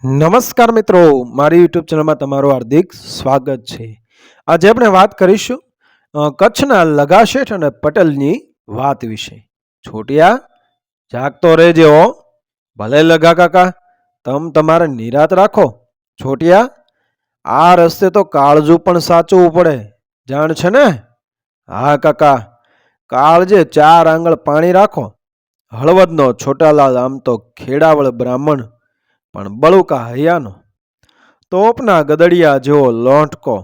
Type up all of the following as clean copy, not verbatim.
નમસ્કાર મિત્રો, મારી યુટ્યુબ ચેનલમાં તમારું હાર્દિક સ્વાગત છે. આજે આપણે વાત કરીશું કચ્છના લગા શેઠ અને પટેલની વાત વિશે. છોટિયા જાગતો રહેજે હો, ભલે લગા કાકા તમ તમારે નિરાત રાખો. છોટિયા આ રસ્તે તો કાળજું પણ સાચવવું પડે, જાણ છે ને? હા કાકા, કાળજે 4 આંગળ પાણી રાખો. હળવદનો છોટાલાલ આમ તો ખેડાવળ બ્રાહ્મણ, પણ બળુકા હૈયાનો, તોપના ગદડિયા જેવો લોંઠકો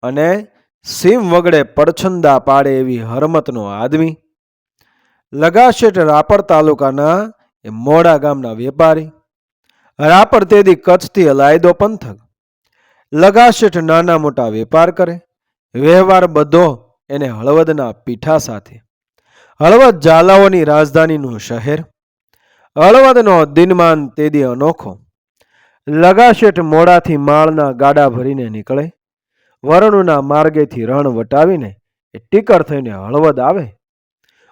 અને સીમ વગડે પડછંદા પાડે એવી હરમતનો આદમી. લગાશેઠ રાપર તાલુકાના એ મોડા ગામના વેપારી. રાપર તેદી કચ્છથી અલાયદો પંથક. લગાશેઠ નાના મોટા વેપાર કરે. વ્યવહાર બધો એને હળવદના પીઠા સાથે. હળવદ ઝાલાઓની રાજધાનીનું શહેર. હળવદનો દિનમાન તેદી અનોખો. લગાશેઠ મોડાથી માળના ગાડા ભરીને નીકળે. વરણુના માર્ગેથી રણ વટાવીને એ ટીકર થઈને હળવદ આવે.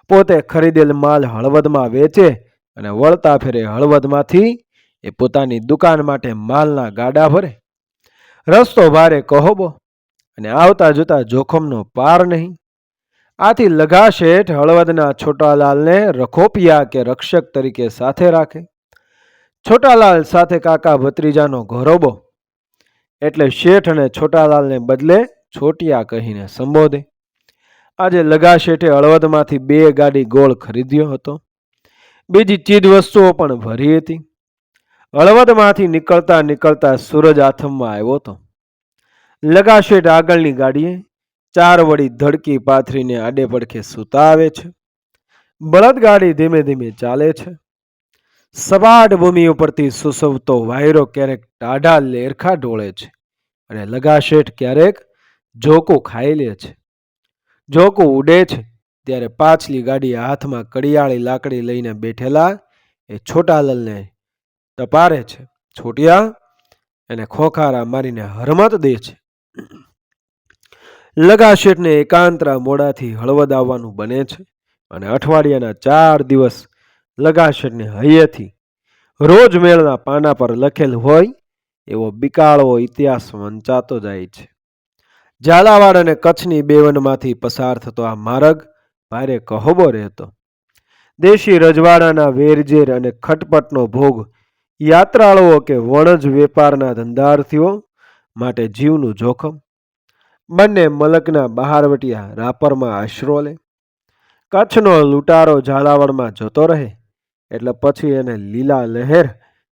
પોતે ખરીદેલ માલ હળવદમાં વેચે અને વળતા ફેરે હળવદમાંથી એ પોતાની દુકાન માટે માલના ગાડા ભરે. રસ્તો ભારે કહોબો અને આવતા જતા જોખમનો પાર નહીં. આથી લગાશેઠ હળવદના છોટાલાલને રખોપિયા કે રક્ષક તરીકે સાથે રાખે. છોટાલાલ સાથે કાકા ભત્રીજાનો ઘરોબો, એટલે શેઠ અને છોટાલાલને બદલે છોટિયા કહીને સંબોધે. આજે લગાશેઠે હળવદમાંથી 2 ગાડી ગોળ ખરીદ્યો હતો. બીજી ચીજ વસ્તુઓ પણ ભરી હતી. હળવદમાંથી નીકળતા નીકળતા સૂરજ આથમવા આવ્યો હતો. લગાશેઠ આગળની ગાડીએ 4 વળી ધડકી પાથરીને આડે પડખે સૂતા આવે છે. બળદગાડી ધીમે ધીમે ચાલે છે. સપાટ ભૂમિ ઉપરથી સુસવતો વાયરો ક્યારેક ટાઢા લેરખા ઢોળે છે અને લગાશેઠ ક્યારેક ઝોકું ખાઈ લે છે. ઝોકું ઉડે છે ત્યારે પાછલી ગાડી હાથમાં કડિયાળી લાકડી લઈને બેઠેલા એ છોટાલાલને ટપારે છે. છોટિયા એને ખોખારા મારીને હરમત દે છે. લગાશેઠને એકાંતરા મોડાથી હળવદ આવવાનું બને છે અને અઠવાડિયાના 4 દિવસ લગાશેઠને હૈયેથી રોજ મેળના પાના પર લખેલ હોય એવો બિકાળવો ઇતિહાસ વંચાતો જાય છે. ઝાલાવાડ અને કચ્છની બેવનમાંથી પસાર થતો આ માર્ગ ભારે કહોબો રહેતો. દેશી રજવાડાના વેરઝેર અને ખટપટનો ભોગ યાત્રાળુઓ કે વણજ વેપારના ધંધાર્થીઓ માટે જીવનું જોખમ. બંને મલકના બહારવટિયા રાપરમાં આશરો લે. કચ્છનો લૂંટારો ઝાલાવાડમાં જતો રહે એટલે પછી એને લીલા લહેર,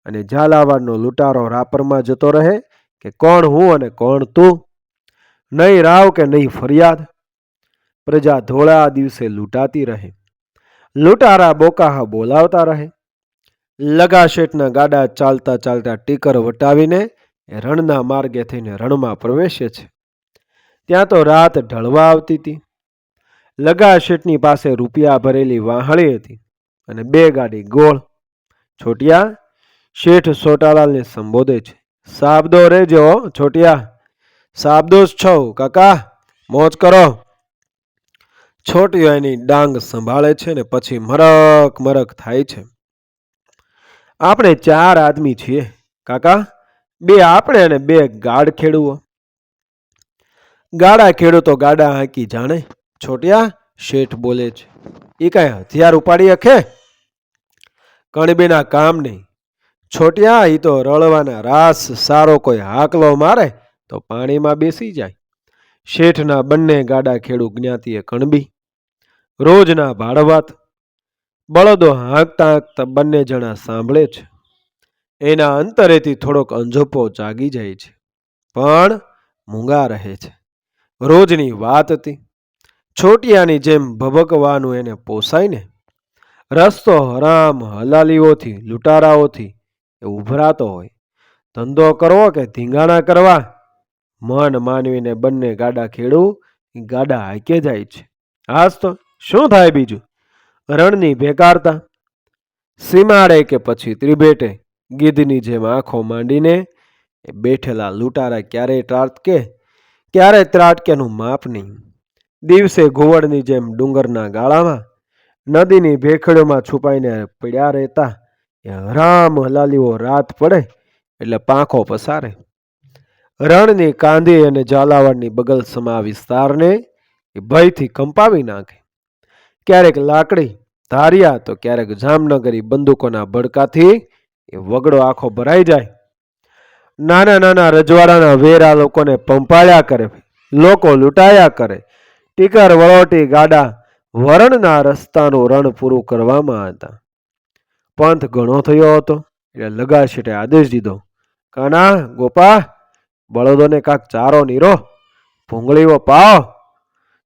અને ઝાલાવાડનો લૂંટારો રાપરમાં જતો રહે કે કોણ હું અને કોણ તું. નહીં રાવ કે નહીં ફરિયાદ. પ્રજા ધોળા દિવસે લૂંટાતી રહે. લૂંટારા બોકાહા બોલાવતા રહે. લગાશેઠના ગાડા ચાલતા ચાલતા ટીકર વટાવીને એ રણના માર્ગે થઈને રણમાં પ્રવેશે છે. ત્યાં તો રાત ઢળવા આવતી હતી. લગાશેઠની પાસે રૂપિયા ભરેલી વાહળી હતી અને 2 ગાડી ગોળ. છોટિયા શેઠ છોટાલાલને સંબોધે છે. સાબદો રેજો છોટિયા, સાબદો જ છો કાકા, મોજ કરો. છોટિયો એની ડાંગ સંભાળે છે ને પછી મરક મરક થાય છે. આપણે 4 આદમી છીએ કાકા, 2 આપણે અને 2 ગાડ ખેડૂઓ. ગાડા ખેડૂતો ગાડા હાંકી જાણે. છોટિયા શેઠ બોલે છે. એ કઈ હથિયાર ઉપાડી હકે? કણબીના કામ નહીં. છોટિયા ઈ તો રળવાના રાસ. સારો કોઈ હાકલો મારે તો પાણીમાં બેસી જાય. શેઠના બંને ગાડા ખેડૂ જ્ઞાતિએ કણબી. રોજના ભાડવાત. બળદો હાંકતા હાંકતા બંને જણા સાંભળે છે. એના અંતરેથી થોડોક અંજોપો જાગી જાય છે, પણ મૂંગા રહે છે. રોજની વાત હતી. છોટિયાની જેમ ભભકવાનું એને પોસાય ને. રસ્તો હરામ હલાલીઓથી, લૂંટારાઓથી એ ઉભરાતો હોય. ધંધો કરવો કે ધીંગાણા કરવા, મન માનવીને બંને ગાડા ખેડૂ ગાડા હાંકે જાય છે. આજ તો શું થાય બીજું? રણની ભેકારતા. સીમાડે કે પછી ત્રિભેટે ગીધની જેમ આંખો માંડીને એ બેઠેલા લૂંટારા ક્યારેય ત્રાટકે ક્યારેય ત્રાટકેનું માપ નહીં. દિવસે ઘુવડની જેમ ડુંગરના ગાળામાં, નદીની ભેખડીઓમાં છુપાઈને પડ્યા રહેતા એ હરામ હલાલીઓ રાત પડે એટલે પાંખો પસારે. રણની કાંધી અને ઝાલાવાડની બગલ સમા વિસ્તારને એ ભયથી કંપાવી નાખે. ક્યારેક લાકડી ધારિયા તો ક્યારેક જામનગરી બંદૂકોના ભડકાથી એ વગડો આખો ભરાઈ જાય. નાના નાના રજવાડાના વેરા લોકોને પંપાળ્યા કરે, લોકો લૂંટાયા કરે. ટીકર વળોટી ગાડા વરણના રસ્તાનું રણ પૂરું કરવામાં હતા. પંથ ઘણો થયો હતો એટલે લગાશેઠે આદેશ દીધો, કાના ગોપા, બળદોને કાંક ચારો નીરો, ભૂંગળીઓ પાવ.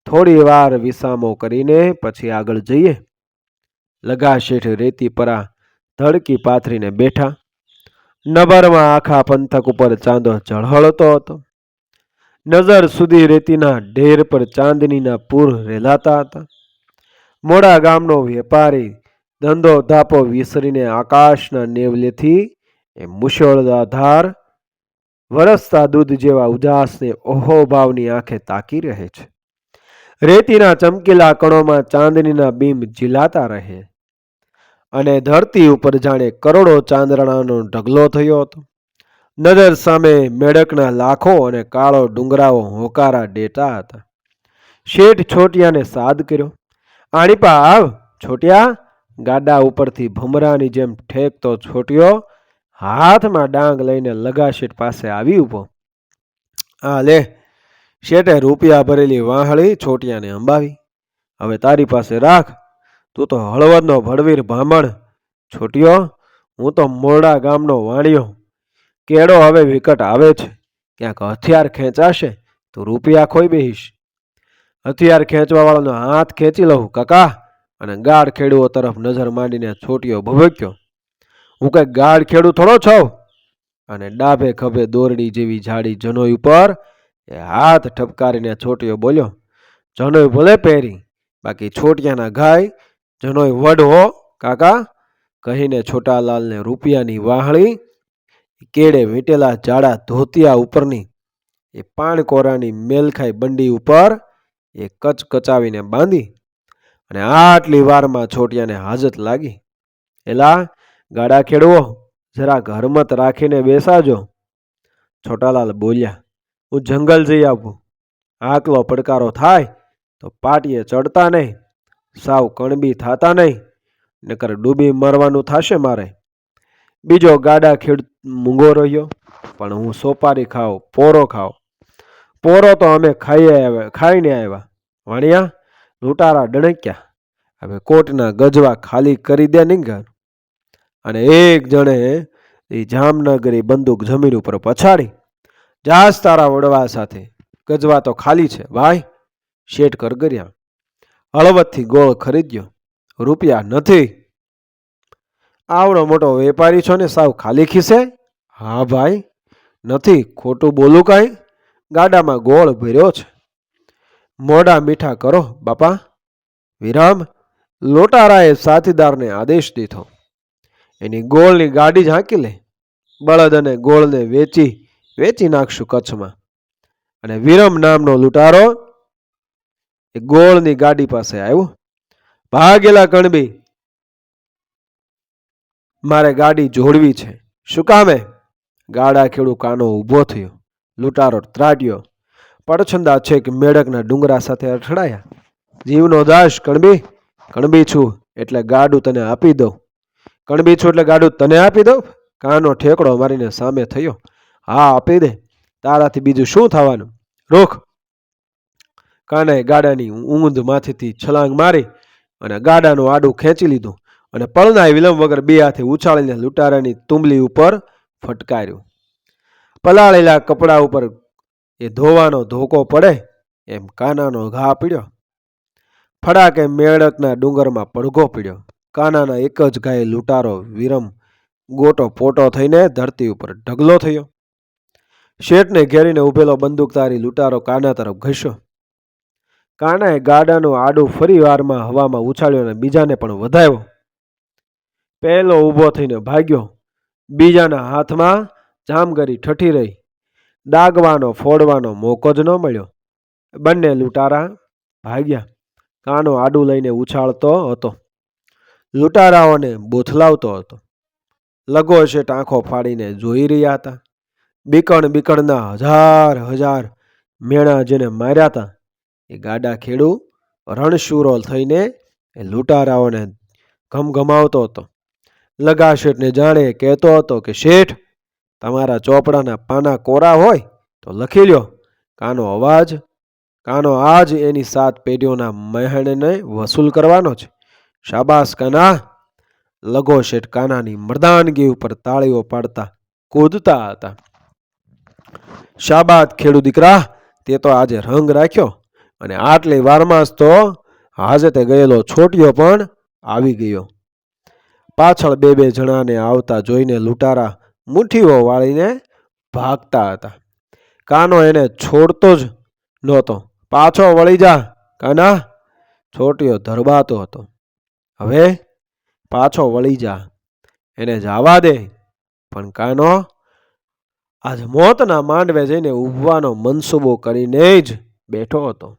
થોડી વાર વિસામો કરીને પછી આગળ જઈએ. લગાશેઠ રેતી પરા ધડકી પાથરીને બેઠા. નભરમાં આખા પંથક ઉપર ચાંદો ઝળહળતો હતો. નજર સુધી રેતીના ઢેર પર ચાંદનીના પૂર રેલાતા હતા. મોડા ગામનો વેપારી ધંધો ધાપો વિસરીને આકાશના નેવલેથી એ મુશળધાર વરસતા દૂધ જેવા ઉજાસને ઓહો ભાવની આંખે તાકી રહે છે. રેતીના ચમકીલા કણોમાં ચાંદનીના બીમ ઝીલાતા રહે અને ધરતી ઉપર જાણે કરોડો ચાંદરણાનો ઢગલો થયો હતો. નજર સામે મેડકના લાખો અને કાળો ડુંગરાઓ હોકારા દેતા હતા. શેઠ છોટિયાને સાદ કર્યો, આણીપા આવ છોટિયા. ગાડા ઉપરથી ભમરાની જેમ ઠેકતો છોટિયો હાથમાં ડાંગ લઈને લગાશેઠ પાસે આવી ઊભો. આ લે. શેઠે રૂપિયા ભરેલી વાહળી છોટિયાને અંબાવી. હવે તારી પાસે રાખ, તું તો હળવદનો ભડવીર બ્રાહ્મણ. છોટિયો, હું તો મોરડા ગામનો વાણિયો. કેળો હવે વિકટ આવે છે, ક્યાંક હથિયાર ખેંચાશે તો રૂપિયા ખોઈ બેહીશ. હથિયાર ખેંચવા વાળાનો હાથ ખેંચી લઉં કાકા. અને ગાઢ ખેડૂઓ તરફ નજર માંડીને છોટીઓ ભભક્યો, હું કઈ ગાઢ ખેડૂ થોડો છો. અને ડાભે ખભે દોરડી જેવી જાડી જનોઈ ઉપર એ હાથ ઠપકારીને છોટીઓ બોલ્યો, જનોઈ ભલે પહેરી, બાકી છોટિયાના ગાય જનોઈ વડ હો કાકા. કહીને છોટાલાલને રૂપિયાની વાહળી કેળે વીંટેલા જાડા ધોતિયા ઉપરની એ પાણકોરાની મેલખાઈ બંડી ઉપર એ કચકચાવીને બાંધી. અને આટલી વારમાં છોટિયાને હાજત લાગી. એલા ગાડા ખેડવો, જરા હરમત રાખીને બેસાજો. છોટાલાલ બોલ્યા, હું જંગલ જઈ આવું. આકલો પડકારો થાય તો પાટીએ ચડતા નહીં, સાવ કણબી થાતા નહીં, નકર ડૂબી મરવાનું થશે મારે. બીજો ગાડા ખેડ મૂંગો રહ્યો, પણ હું સોપારી ખાવ, પોરો ખાવ. પોરો તો અમે ખાઈને આવ્યા. વાણિયા, લૂંટારા ડણક્યા, હવે કોટના ગજવા ખાલી કરી દે નીંગર. અને એક જણે એ જામનગરી બંદૂક જમીન ઉપર પછાડી, જાસ તારા વડવા સાથે, ગજવા તો ખાલી છે ભાઈ. શેઠ કરગર્યા, હળવદથી ગોળ ખરીદ્યો, રૂપિયા નથી. આવડો મોટો વેપારી છો ને સાવ ખાલી ખિસ્સે? હા ભાઈ, નથી, ખોટું બોલું કાંઈ? ગાડામાં ગોળ ભર્યો છે. મોડા મીઠા કરો બાપા. વિરામ. લોટારાએ સાથીદારને આદેશ દીધો, એની ગોળની ગાડી જ હાંકી લે. બળદ અને ગોળને વેચી નાખશું કચ્છમાં. અને વિરમ નામનો લૂંટારો એ ગોળની ગાડી પાસે આવ્યો. ભાગેલા કણબી, મારે ગાડી જોડવી છે. શું કામે? ગાડા ખેડૂ કાનો ઊભો થયો. લૂંટારો ત્રાટ્યો. પડછંદા છેક મેડકના ડુંગરા સાથે અથડાયા. જીવનો દાસ કણબી, કણબી છું એટલે ગાડું તને આપી દઉં. કણબી છું એટલે ગાડું તને આપી દઉં? કાનો ઠેકડો મારીને સામે થયો. હા આપી દે, તારાથી બીજું શું થવાનું? રોક. કાનાએ ગાડાની ઊંધ માથેથી છલાંગ મારી અને ગાડાનું આડું ખેંચી લીધું અને પળનાય વિલંબ વગર બે હાથે ઉછાળીને લૂંટારાની તુંબલી ઉપર ફટકાર્યું. પલાળેલા કપડા ઉપર એ ધોવાનો ધોકો પડે એમ કાનાનો ઘા પીડ્યો. ફડાકે મેળકના ડુંગરમાં પડઘો પીડ્યો. કાનાના એક જ ગાય લૂંટારો વિરમ ગોટો પોટો થઈને ધરતી ઉપર ઢગલો થયો. શેઠને ઘેરીને ઉભેલો બંદૂકધારી લૂંટારો કાના તરફ ઘસ્યો. કાનાએ ગાડાનું આડું ફરી વારમાં હવામાં ઉછાળ્યો અને બીજાને પણ વધાવ્યો. પહેલો ઊભો થઈને ભાગ્યો. બીજાના હાથમાં જામગરી ઠઠી રહી. દાગવાનો ફોડવાનો મોકો જ ન મળ્યો. બંને લૂંટારા ભાગ્યા. કાનો આડું લઈને ઉછાળતો હતો, લૂંટારાઓને બોથલાવતો હતો. લગો શેઠ આંખો ફાડીને જોઈ રહ્યા હતા. બીકણના હજાર હજાર મેણા જેને માર્યા હતા એ ગાડા ખેડૂ રણશૂરો થઈને એ લૂંટારાઓને ઘમઘમાવતો હતો. લગા શેઠને જાણે કહેતો હતો કે શેઠ, તમારા ચોપડાના પાના કોરા હોય તો લખી લ્યો, કાનો આજ એની 7 પેઢીઓના મહેણને વસૂલ કરવાનો છે. શાબાશ કાના. લગો શેઠ કાનાની મર્દાનગી ઉપર તાળીઓ પાડતા કૂદતા હતા. શાબાદ ખેડૂ દીકરા, તે તો આજે રંગ રાખ્યો અને આટલી વારમાં જ તો હાજતે ગયેલો છોટિયો પણ આવી ગયો. પાછળ બે જણાને આવતા જોઈને લૂંટારા મુઠ્ઠીઓ વાળીને ભાગતા હતા. કાનો એને છોડતો જ નહોતો. પાછો વળી જા કાના. છોટિયો ધરબાતો હતો. હવે પાછો વળી જા, એને જવા દે. પણ કાનો આજ મોતના માંડવે જઈને ઊભવાનો મનસૂબો કરીને જ બેઠો હતો.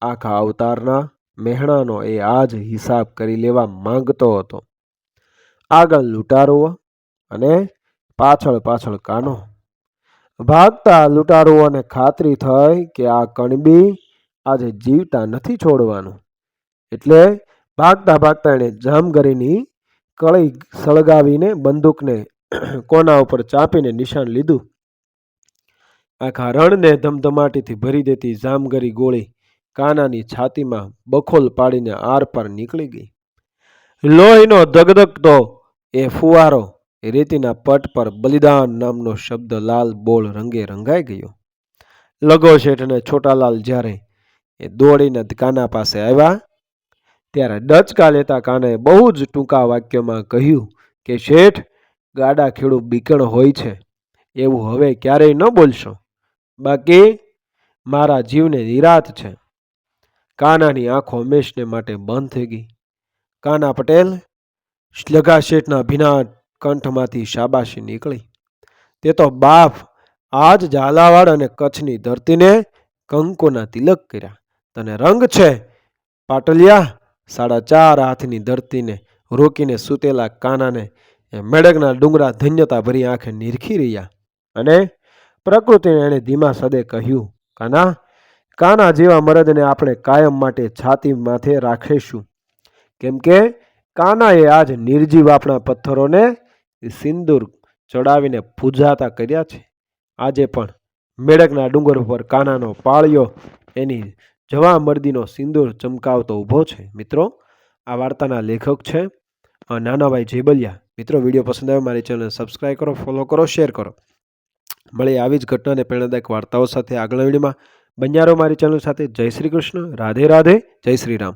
આખા અવતારના મહેણાનો એ આજ હિસાબ કરી લેવા માંગતો હતો. આગળ લૂંટારુઓ અને પાછળ કાનો. ભાગતા લૂંટારુઓને ખાતરી થઈ કે આ કણબી આજે જીવતા નથી છોડવાનું. એટલે ભાગતા એણે જામગરીની કળી સળગાવીને બંદૂકને કોના ઉપર ચાપીને નિશાન લીધું. આખા રણને ધમધમાટીથી ભરી દેતી જામગરી ગોળી કાનાની છાતીમાં બખોલ પાડીને આરપાર નીકળી ગઈ. લોહીનો ધગધગતો એ ફુવારો એ રેતીના પટ પર બલિદાન નામનો શબ્દ લાલ બોળ રંગે રંગાઈ ગયો. લગો શેઠ અને છોટાલાલ જ્યારે એ દોડીને કાના પાસે આવ્યા ત્યારે ડચકા લેતા કાનાએ બહુ જ ટૂંકા વાક્યમાં કહ્યું કે શેઠ, ગાડા ખેડૂ બીકણ હોય છે એવું હવે ક્યારેય ન બોલશો, બાકી મારા જીવને નિરાત છે. કાનાની આંખો હંમેશને માટે બંધ થઈ ગઈ. કાના પટેલ. લગા શેઠના ભીના કંઠમાંથી શાબાશી નીકળી. તે તો બાપ આજ ઝાલાવાડ અને કચ્છની ધરતીને કંકુના તિલક કર્યા. તને રંગ છે પાટલિયા. 4.5 હાથની ધરતીને રોકીને સૂતેલા કાનાને એ મેડકના ડુંગરા ધન્યતા ભરી આંખે નિરખી રહ્યા. અને પ્રકૃતિને એણે ધીમા સદે કહ્યું, કાના જેવા મરદને આપણે કાયમ માટે છાતી માથે રાખીશું. કેમ કે કાનાએ આજ નિર્જીવ આપણા પથ્થરોને સિંદૂર ચડાવીને પૂજાતા કર્યા છે. આજે પણ મેડકના ડુંગર ઉપર કાનાનો પાળિયો એની જવા મર્દીનો સિંદૂર ચમકાવતો ઊભો છે. મિત્રો, આ વાર્તાના લેખક છે નાનાભાઈ જેબલિયા. મિત્રો, વિડીયો પસંદ આવે મારી ચેનલ સબસ્ક્રાઈબ કરો, ફોલો કરો, શેર કરો. મળીએ આવી જ ઘટનાને પ્રેરણાદાયક વાર્તાઓ સાથે આગળના વિડીયોમાં. બન્યા રહો મારી ચેનલ સાથે. જય શ્રી કૃષ્ણ. રાધે રાધે. જય શ્રી રામ.